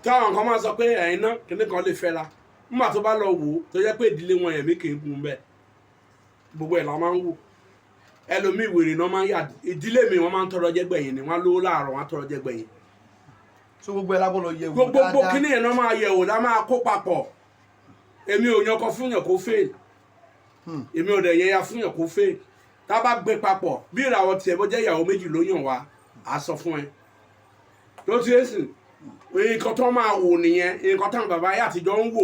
táwọn kan máa sọ pé ẹ̀yin náà kíní kan lè fẹ́ra nígbà tó bá lọ wò ó tó jẹ́ pé ìdílé wọn ẹ̀mí kì í gun bẹ́ẹ̀ gbogbo ẹ̀ la máa ń wò ẹlòmíì wèrè náà máa ń yà ìdílé mi wọ́n máa ń tọrọ jẹ gbẹ̀yìn ni wọ́n lówó láàárọ̀ wọ́n á tọrọ jẹ gbẹ̀yìn. so gbogbo ẹ̀ la gbọ́dọ̀ yẹ̀ wò gbogbo kíní yẹn náà máa yẹ̀ wò lá máa kó papọ̀ èmi ò yan kan fún yàn kó fail èmi ò dẹ̀ yẹya fún yàn kó fail tá a bá gbé papọ̀ bí ìràwọ̀ tiẹ̀ bó jẹ́ ìyàwó méjì ló yàn wá á sọ fún ẹ tó ti ẹ̀ sìn nǹkan tó máa wò nìyẹn nǹkan táwọn bàbá ayé àtijọ́ ń wò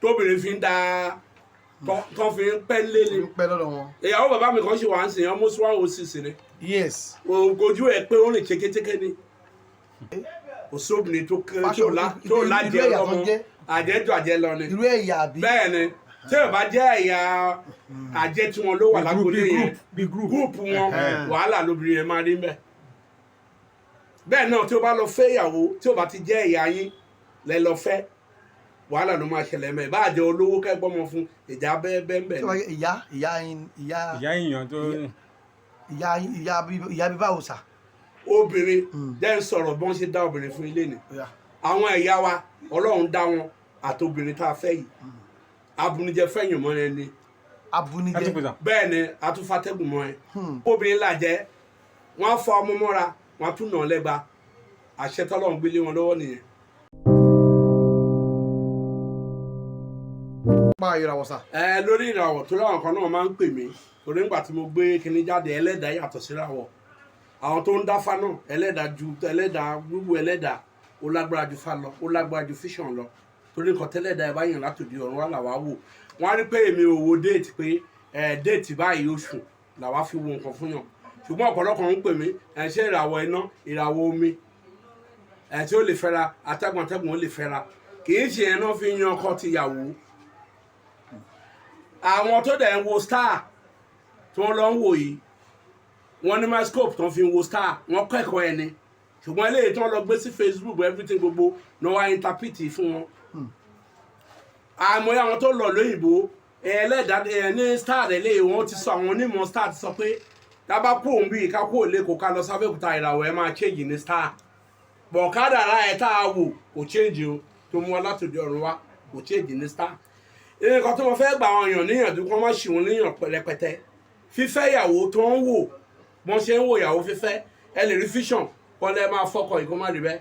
tóbìnrin fi ń da tó fi ń pẹ́ lé ni ìyàwó bàbá mi kan ṣe wà ń sìn almost 106 ni yes ojú ẹ pé ó rìn chékéchéké ni kò sóbìnrin tó lájẹ lọ́mọ àjẹjọ àjẹ lọ ni irú ẹ̀yà àbí bẹ́ẹ̀ ni tí ò bá jẹ́ ẹ̀yà àjẹ tí wọn ló wà lágbóde yẹn gúùpù wọn wàhálà lóbìnrin yẹn máa rí mbẹ bẹ́ẹ̀ náà tí o bá lọ fẹ́ ìyàwó tí o bá ti jẹ́ ẹ̀yà yín lẹ lọ fẹ́ wàhálà ló máa ṣẹlẹ̀ mẹ́ bá jẹ́ olówó kẹ́gbọ́mọ fún ìjà bẹ́ẹ̀ bẹ́ẹ̀ ni. ìyá èèyàn tó ìyá bíbá òòsà. obìnrin jẹ́ ń sọ̀rọ̀ bí wọ́n ṣe dá obìnrin fún ilé ni àwọn ẹ̀yà wa ọlọ́run dá wọn àti obìnrin tá a fẹ́ yìí abunijẹ fẹ́yìn mọ́ ẹni abunijẹ bẹ́ẹ̀ ni atúfàtẹ́gùn mọ́ ẹ obìnrin làjẹ́ wọ́n á fọ ọmọ mọ́ra wọ́n á tún nà lẹ́gba àṣẹ tọ́lọ́run gbélé wọn lọ́wọ́ nìyẹn. pa ìràwọ̀ sà. lórí ìràwọ̀ tó láwọn kan náà máa ń pè mí torí nígbà tí mo gbé kinní jáde ẹlẹ́dàá yàtọ̀ sí ìràwọ̀ àwọn tó ń dáfá náà ẹlẹ́dàá gbogbo ẹlẹ́dàá ó lágbára ju fá lọ ó lágbára ju fíṣàn lọ torí nǹkan tẹ́lẹ̀dàá ẹ bá yàn látòdì ọ̀run wà làwa wò wọ́n á rí pé èmi ò wo déètì pé déètì báyìí oṣù làwa fi wo nǹkan fún yàn ṣùgbọ́n ọ̀pọ̀lọpọ̀ ń pè mí ṣé ìràwọ̀ iná ìràwọ̀ omi tí ó lè fẹ́ra atẹ́gùn ó lè fẹ́ra kì í ṣe ẹ̀ náà fi yan ọkọ tìyàwó àwọn tó dẹ̀ ń wo star tí wọ́n lọ ń wò yìí wọ́n ní microscope tó ń fi wo star wọ́n kẹ́kọ̀ọ́ ẹni ṣùgbọ́n eléyìí tí wọ́n lọ gbé sí Facebook everything gbogbo ní wọ́n á interpret fún wọn. àmọ́ àwọn tó lọ lóyìnbó ẹlẹ́dàá ní star rẹ̀ léyìí wọ́n ti sọ àwọn onímọ̀ star ti sọ pé tábà kú òun bí ká kú òlé kó ká lọ sábẹ́òkúta ìràwọ̀ ẹ̀ máa change ní star bọ̀ kádàrá ẹ̀ tá a wò kò change o tó mú wa látòdì ọ̀run wa kò change ní star. nǹkan tó mo fẹ́ gbà àwọn èèyàn níyànjú kí wọ́n má ṣì wọ́n níyàn rẹpẹtẹ fífẹ́ ìyàwó tó ń wò wọ́n ṣe ń wò ìyàwó fífẹ́ ẹ lè rí fíṣàn kọ́ lẹ́ máa fọ́kọ̀ yìí kó má rí bẹ́ẹ̀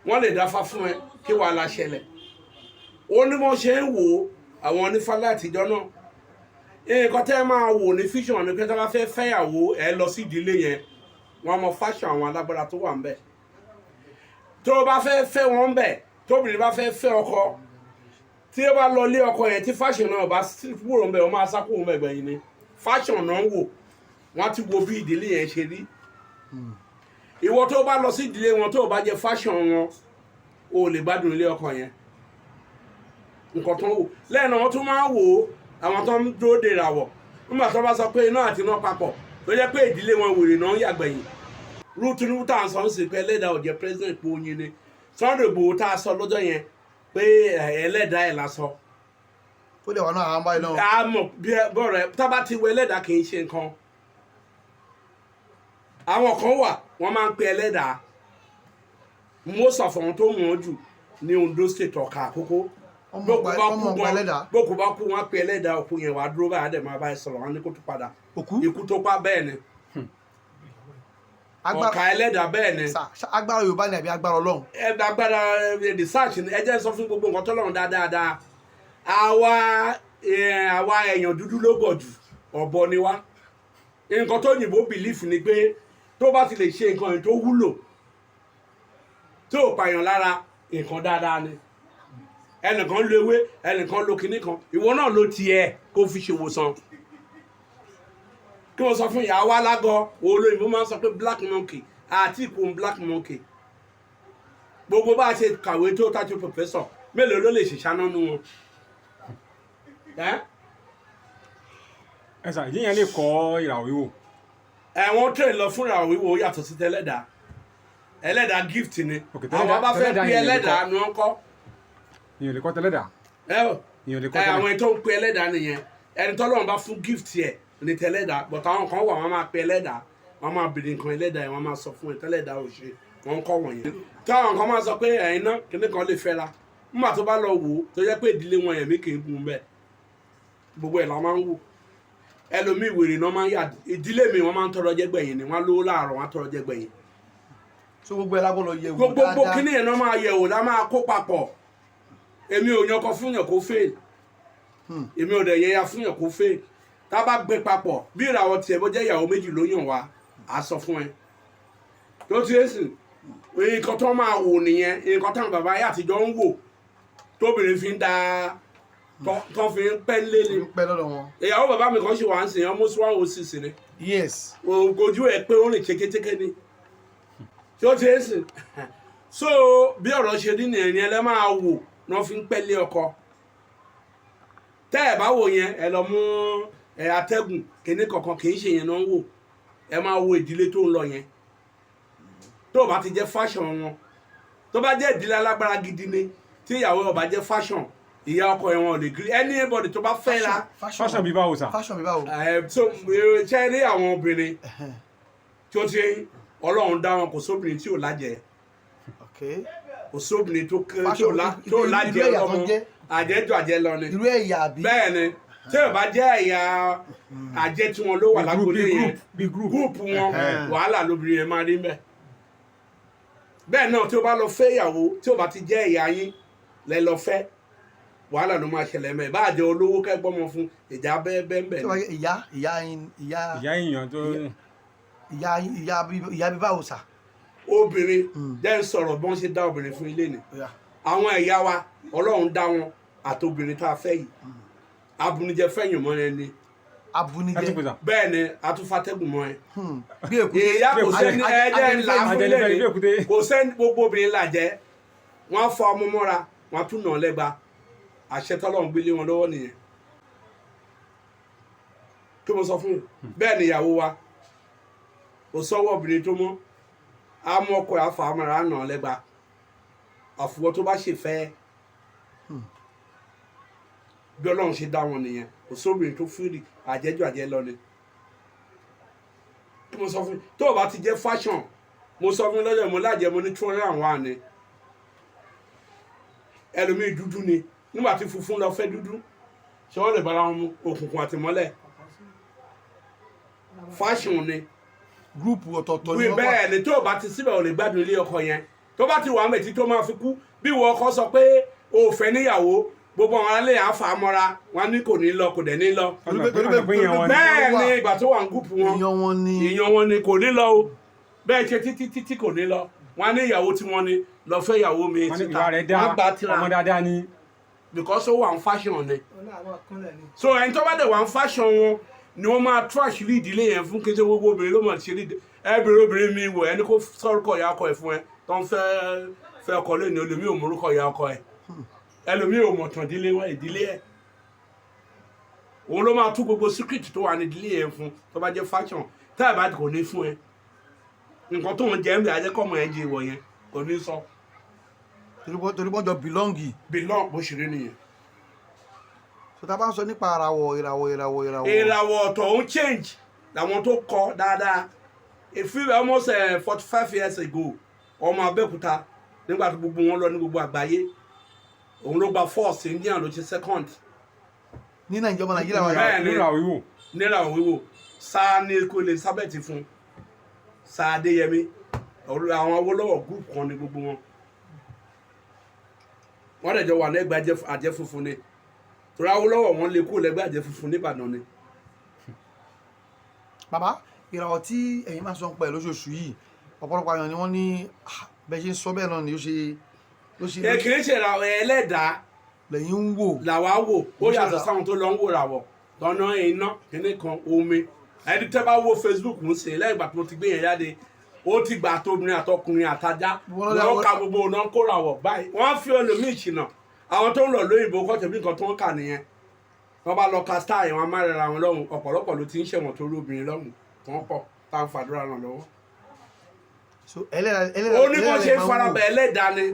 wọ́n lè dáfá fún ẹ kí wàhálà ṣẹlẹ̀ ó ní wọ́n ṣe ń wò àwọn onífálà àtijọ́ náà nǹkan tẹ́ máa wò ní fíṣàn ni pé tí wọ́n bá fẹ́ fẹ́yàwó ẹ lọ sí ìdílé yẹn wọ́n mọ fáṣàn àwọn alágbára tó wà ń bẹ̀ tó o bá fẹ́ fẹ́ wọn bẹ̀ tóbìnrin bá fẹ́ fẹ́ ọkọ tí ó bá lọ lé ọkọ yẹn tí fáṣàn náà bá kúrò ń bẹ̀ wọ́n máa sá kúrò ń bẹ̀ gbẹ̀yìn ni fáṣàn náà ń wò wọ́n ti wo bí ìdílé yẹn ṣe rí ìwọ tó bá lọ sí ìdílé wọn tó bá jẹ fáṣàn wọn o lè gbádùn ilé ọkọ yẹn nǹkan tó ń wò lẹ́yìn náà wọ́n tún máa ń wò ó àwọn tó ń dúró de ìràwọ̀ nígbà tó bá sọ pé iná àti iná papọ̀ tó jẹ́ pé ìdílé wọn wèrè náà ń yàgbẹ̀yìn rú Tinubu tá à ń sọ ń sìn pé ẹlẹ́dàá ò jẹ́ president pé oyin ni Sunday Igboho tá a sọ lọ́jọ́ yẹn pé ẹlẹ́dàá ẹ̀ lásọ. ó lè wà náà àwọn báyìí náà. a mọ̀ bí bọ́ọ̀rẹ̀ tá bá ti wọ ẹlẹ́dàá kì í ṣe nǹkan àwọn kan wà wọ́n máa ń pe ẹlẹ́dàá most of àwọn tó wọ́n jù ní Ondo State Ọ̀kà Àkókó bókù bá kú wọ́n pe ẹlẹ́dàá òkú yẹn wàá dúró báyà dẹ̀ máa bá ẹ sọ̀rọ̀ wọn ní kó tó padà ikú tó pa bẹ́ẹ̀ ni Ọ̀kà ẹlẹ́dàá bẹ́ẹ̀ ni. agbára Yorùbá ni àbí agbára Ọlọ́run. agbára research ni ẹ jẹ́ sọ fún gbogbo nǹkan tọ́lọ́run dáadáa àwa èèyàn dúdú ló gọ̀ jù ọ̀bọ ni wá nǹkan tó yìnbó belief ni pé tó bá ti lè ṣe nǹkan yìí tó wúlò tó pààyàn lára nǹkan dáadáa ni ẹnìkan lo ewé ẹnìkan lo kinní kan ìwọ náà ló tiẹ̀ kó fi ṣèwòsàn kí wọ́n sọ fún ìyá wa lágọ̀ olóyìnbó máa ń sọ pé black monkey àti ìkùn black monkey gbogbo bá a ṣe kàwé tó tájú professor mélòó ló lè ṣèṣáná nú wọn. ẹ sà yíyan lè kọ́ ìràwọ̀ wíwò. wọ́n tẹ̀ lọ fún ìràwọ̀ wíwò yàtọ̀ sí tẹ́lẹ̀dá ẹlẹ́dàá gift ni àwọn bá fẹ́ pé ẹlẹ́dàá ni wọ́n kọ́. ìyẹn lè kọ́ tẹ́lẹ̀dá. àwọn ètò ń pe ẹlẹ́dàá nìyẹn ẹni tọ́lọ́run bá fún gift yẹ ní tẹ́lẹ̀dá but àwọn kan wà wọ́n máa pe ẹlẹ́dàá wọ́n máa bèrè nǹkan ẹlẹ́dàá yẹn wọ́n máa sọ fún ẹ tẹ́lẹ̀dàá ò ṣe wọ́n ń kọ́ wọ̀nyẹn táwọn kan máa sọ pé ẹ̀yin náà kíní kan lè fẹ́ra nígbà tó bá lọ wò ó tó jẹ́ pé ìdílé wọn yẹn mi kì í gun bẹ́ẹ̀ gbogbo ẹ̀ la máa ń wò ẹlòmíì wèrè náà máa ń yà ìdílé mi wọ́n máa ń tọrọ jẹ gbẹ̀yìn ni wọ́n lówó láàárọ̀ wọ́n tọrọ jẹ gbẹ̀yìn. so gbogbo ẹ lágbọ́dọ̀ yẹ̀ wò dáadáa gbogbo kíní yẹn náà máa yẹ̀ wò lá máa kó papọ̀ èmi ò yan kan fún yàn kó fail èmi ò dẹ̀ yẹya fún yàn kó fail tá a bá gbé papọ̀ bí ìràwọ̀ tiẹ̀ bó jẹ́ ìyàwó méjì ló yàn wá á sọ fún ẹ tó ti ẹ̀ sìn nǹkan tó máa wò nìyẹn nǹkan táwọn bàbá ayé àtijọ́ ń wò tóbìnrin fi ń da tó fi ń pẹ́ lé ni ìyàwó bàbá mi kan ṣe wà ń sìn almost 106 ni yes ojú ẹ̀ pé ó rìn chékéchéké ni tí ó ti ẹ̀ sìn so bí ọ̀rọ̀ ṣe rí nìyẹn ẹ lẹ́ máa wò náà fi ń pẹ́ lé ọkọ tẹ́ ẹ̀ bá wò yẹn ẹ lọ mú atẹ́gùn kíní kankan kì í ṣe yẹn náà ń wò ẹ máa wo ìdílé tó ń lọ yẹn tó o bá ti jẹ́ fashion wọn tó bá jẹ́ ìdílé alágbára gidi ni tí ìyàwó ọba jẹ́ fashion ìyá ọkọ ẹ̀ wọn ò lè gírí anybody tó bá fẹ́ ra fashion bí báwo sà. fashion bí báwo. so ṣe rí àwọn obìnrin tí ó ti ọlọ́run dá wọn kò sóbìnrin tí ò lájẹ kò sóbìnrin tó lájẹ ọmọ àjẹjọ àjẹ lọ ni irú ẹ̀yà àbí. bẹ́ẹ̀ ni tí ò bá jẹ́ ẹ̀yà àjẹ tí wọn ló wà lágbóde yẹn gúrùpù wọn wàhálà lóbìnrin yẹn máa rí mẹ́ bẹ́ẹ̀ náà tí ó bá lọ fẹ́ ìyàwó tí ó bá ti jẹ́ ẹ̀yà yín lẹ lọ fẹ́ wàhálà ló máa ṣẹlẹ̀ mẹ́ bá àjẹ olówó kẹ́gbọ́mọ fún ìjà bẹ́ẹ̀ ni. ìyá èèyàn tó. ìyá bí báwo sà. obìnrin jẹ́ ń sọ̀rọ̀ bí wọ́n ṣe dá obìnrin fún ilé ni àwọn ẹ̀yà wa ọlọ́run dá wọn àtobìnrin tá a fẹ́ yìí abunijẹ fẹ́yìn mọ́ ẹni abunijẹ bẹ́ẹ̀ ni atúfàtẹ́gùn mọ́ ẹ bí èkúté ìyá kò sẹ́ni ẹ̀jẹ̀ ńlá fún lẹ́ni kò sẹ́ni gbogbo obìnrin làjẹ́ wọ́n fọ ọmọ mọ́ra wọ́n tún nà ọ́ lẹ́gba àṣẹ tọ́lọ́run gbélé wọn lọ́wọ́ nìyẹn kí mo sọ fún yín bẹ́ẹ̀ ni ìyàwó wa kò sọ́wọ́ obìnrin tó mọ́ àmọ́ ọkọ ẹ̀ àfọ àmọ́ra nà ọ́ lẹ́gba àfùwọ́ tó bá ṣe fẹ́ bí ọlọ́run ṣe dá wọn nìyẹn kò sóbìnrin tó fúrì àjẹjọ àjẹ lọ ni kí mo sọ fún tó o bá ti jẹ́ fashion mo sọ fún lọ́jọ́ mo lájẹ mo ní 201 ni ẹlòmíì dúdú ni nígbà tí funfun lọ fẹ́ dúdú ṣé wọ́n lè bára wọn mu òkùnkùn àti mọ́lẹ̀ fashion ni gúrùpù ọ̀tọ̀ọ̀tọ̀ ni wọ́n bẹ́ẹ̀ ni tó o bá ti síbẹ̀ ò lè gbádùn ilé ọkọ yẹn tó bá ti wà mẹ́tí tó máa fi kú bí ìwọ ọkọ sọ pé o ò fẹ́ níyàwó gbogbo àwọn alẹ́ àáfà mọ́ra wọn ní kò ní lọ kò dẹ̀ ní lọ bẹ́ẹ̀ ni ìgbà tó wà ń gúùpù wọn ìyan wọn ni kò ní lọ o bẹ́ẹ̀ ṣe títí kò ní lọ wọn ní ìyàwó tí wọ́n ní lọ fẹ́ ìyàwó mi síta wọ́n gbà tíra ọmọ dáadáa ni because ó wà ń fashion ni so ẹni tó bá dẹ̀ wà ń fashion wọn ni wọ́n máa trash rí ìdílé yẹn fún kété gbogbo obìnrin ló mọ̀ ṣe rí ẹbìrin obìnrin mi wò ẹni kó sọ́rùkọ̀ ìyá ọkọ ẹ̀ fún ẹ tó ń fẹ́ ọkọ lónìí olùmí ò mórúkọ ìyá ọkọ ẹ̀ ẹlòmí ò mọ̀tàn ìdílé ẹ̀ òun ló máa tú gbogbo secret tó wà ní ìdílé yẹn fún tó bá jẹ́ fashion tá ẹ̀ bá kò ní fún ẹ nǹkan tó ń jẹ́ ń bẹ̀ ajẹ́kọ̀ọ́mọ ẹ̀ jẹ́ ìwọ̀ yẹn kò ní sọ. torí bọ́jọ belong bó ṣe rí nìyẹn. so tá a bá ń sọ nípa ìràwọ̀ ọ̀tọ̀ ń change làwọn tó kọ dáadáa almost 45 years ago ọmọ Abẹ́òkúta nígbà tó gbogbo wọn lọ ní gbogbo àgbáyé òun ló gba first Indian ló ṣe second ní Nàìjíríà wà bẹ́ẹ̀ ni níra òwíwò sáà ní kò lè sábẹ̀tì fún sáà Adéyẹmí àwọn Awólọ́wọ̀ group kan ní gbogbo wọn wọ́n dẹ̀ jọ wà lẹ́gbẹ̀ẹ́ àjẹ́ funfun ni torí Awólọ́wọ̀ wọn lè kó lẹ́gbẹ̀ẹ́ àjẹ́ funfun ní Ìbàdàn ni. bàbá ìràwọ̀ tí ẹ̀yin máa sọ ń pẹ̀ lóṣooṣù yìí ọ̀pọ̀lọpọ̀ àyàn ni wọ́n ní bẹ́ẹ̀ ṣe ń sọ bẹ́ẹ̀ náà ni ó ṣe. kì í ṣe ìràwọ̀ ẹlẹ́dàá lẹ́yìn ń wò. làwa wò ó yàtọ̀ sáwọn tó lọ ń wò ràwọ̀ tọ́nà iná kíní kan omi ẹni tẹ́ bá wo Facebook ń sè lẹ́yìn ìgbà tó ti gbé yẹn jáde ó ti gbà tóbìnrin àtọkùnrin àtajá wọ́n ka gbogbo ọ̀nà kó ràwọ̀ báyìí wọ́n fi olómi ìṣìnà àwọn tó ń lọ lóyìnbó kọ́ tẹ̀bí nǹkan tó ń kà nìyẹn wọ́n bá lọ ka star yẹn wọ́n má rẹra wọn lọ́hùn ọ̀pọ̀lọpọ̀ ló ti ń ṣẹ̀wọ̀n tó rí obìnrin lọ́hùn wọ́n pọ̀ tá a fàdúrà ràn lọ́wọ́. ó ní kó ṣe farabẹ̀ ẹlẹ́dàá ni